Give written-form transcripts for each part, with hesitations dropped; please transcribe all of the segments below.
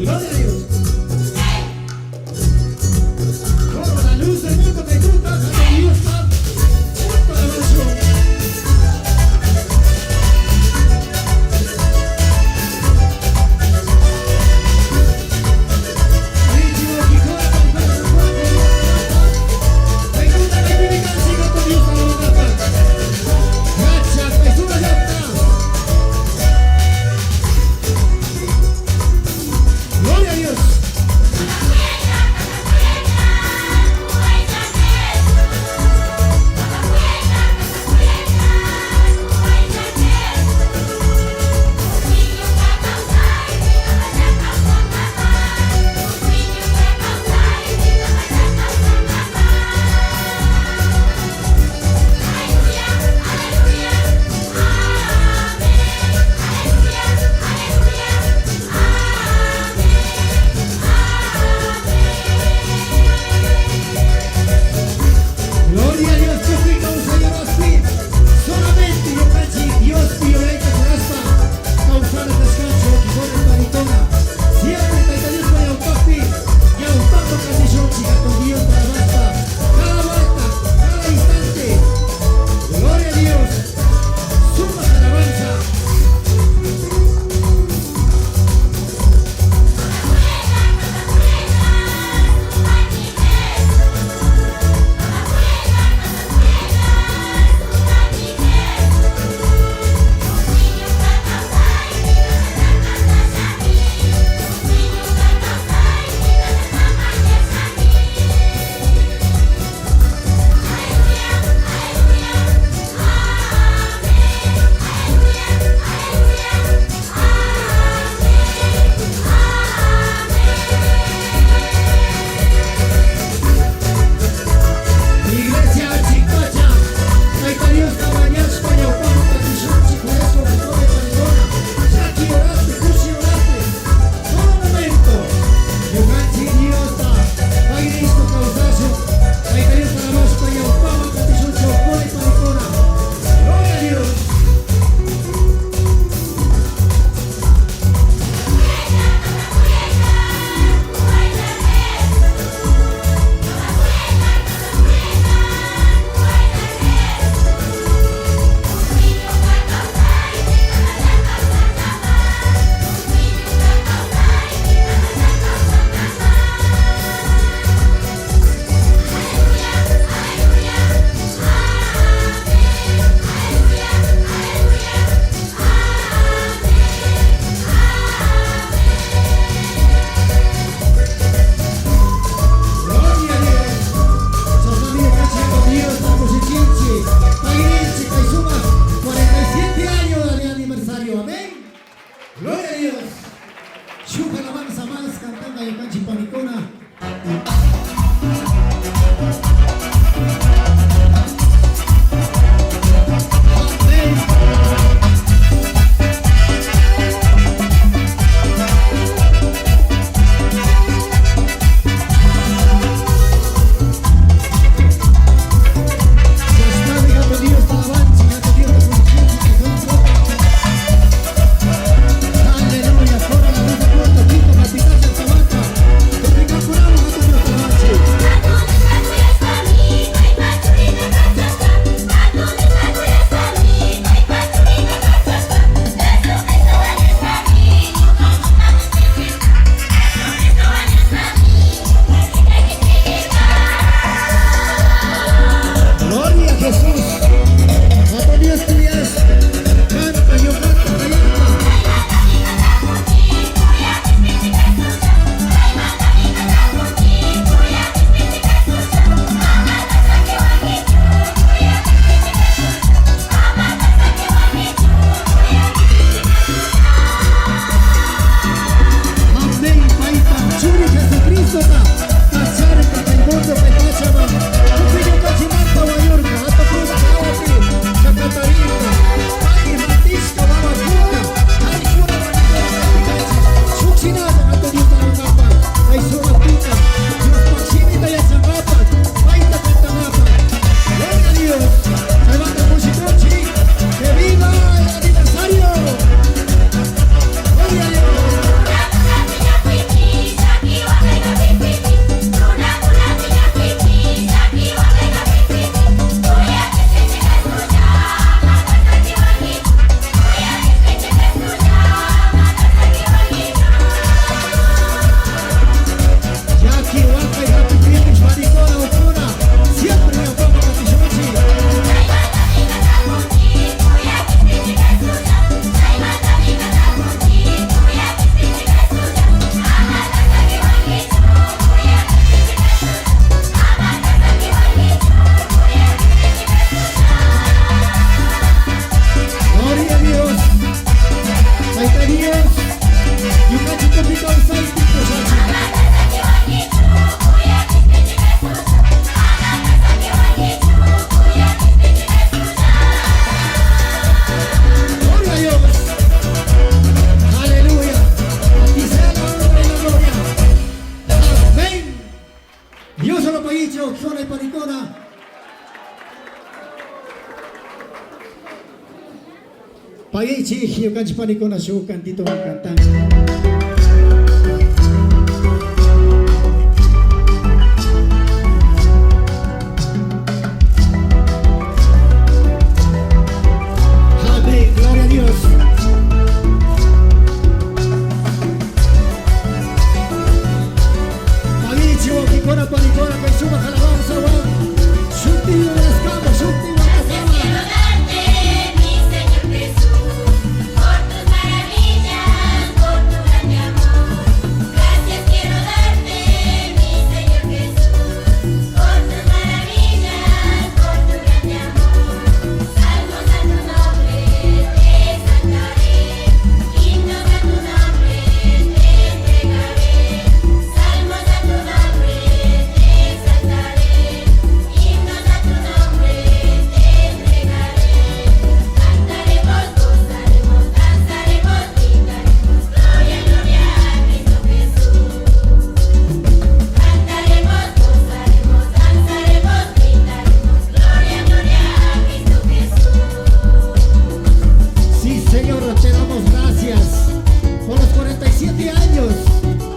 Gloria a Dios. Como la luz del mundo te gusta, a Dios está junto a la oración. Gloria a Dios. Pagi-pagi hiyo kan Panicona show kan dito kantang. Gloria a Dios. Pagi-pagi Panicona Panicona kay suba kalawang sawa. Shunti yung escama, shunti yung escama.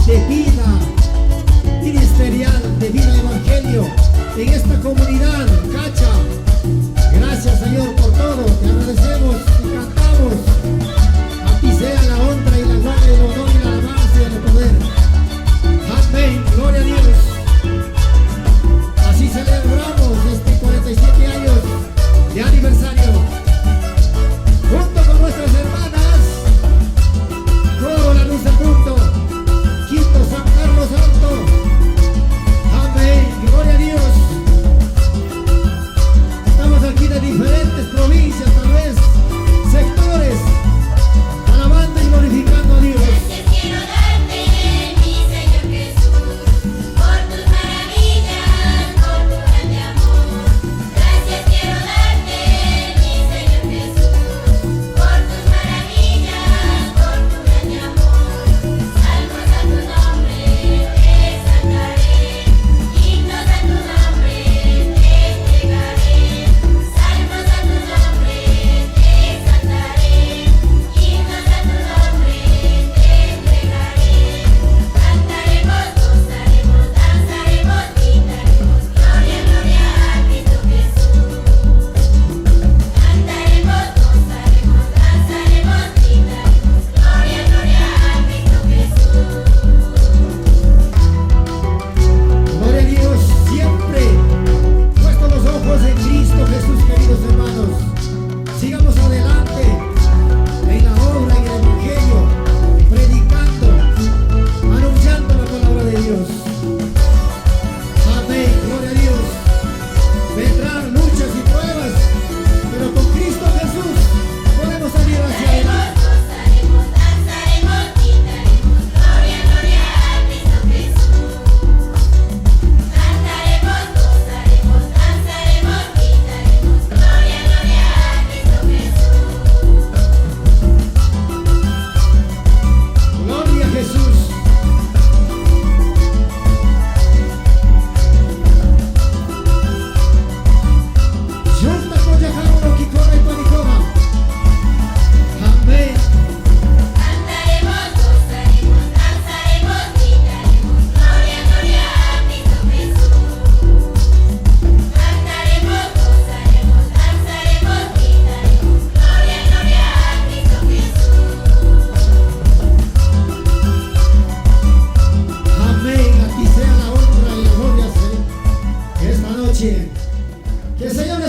De vida ministerial, de vida evangelio en esta comunidad, Cacha. Gracias, Señor, por todo. Te agradecemos y cantamos. A ti sea la honra y la gloria, el honor y la alabanza y el poder. Amén. Gloria a Dios. Así celebramos 47 años de aniversario. Junto con nuestras hermanas, Coro La Luz del Mundo, Quinto San Carlos Alto. Amén, gloria a Dios. Estamos aquí de diferentes provincias, tal vez sectores, alabando y glorificando a Dios. Gracias quiero darte, mi Señor Jesús, por tus maravillas, por tu grande amor. Gracias quiero darte, mi Señor Jesús, por tus maravillas, por tu grande amor. Salmos a tu nombre te exaltaré, himnos a tu nombre te entregaré. Salmos a tu nombre te exaltaré, himnos a tu nombre te entregaré. Cantaremos, gozaremos, danzaremos, gritaremos, gloria, gloria a Cristo Jesús. Cantaremos, gozaremos, danzaremos, gritaremos, gloria, gloria a Cristo Jesús. Gloria a Dios, siempre puesto los ojos en Cristo Jesús, queridos hermanos. Sigamos adelante en la obra y el evangelio, predicando, anunciando la palabra de Dios. Amén, gloria a Dios. Vendrán luchas y pruebas, pero con Cristo Jesús podemos salir hacia adelante. Gozaremos, danzaremos, gritaremos, gloria, gloria a Cristo Jesús. Cantaremos, gozaremos, danzaremos, gritaremos, gloria, gloria a Cristo Jesús. Gloria a Jesús. Junta con Yajauro, Kikora y Panicona. Amén. Cantaremos, gozaremos, danzaremos, gritaremos, gloria, gloria a Cristo Jesús. Cantaremos, gozaremos, danzaremos, gritaremos, gloria, gloria a Cristo Jesús. Amén. A ti sea la honra y la gloria, Señor. Esta noche, que el Señor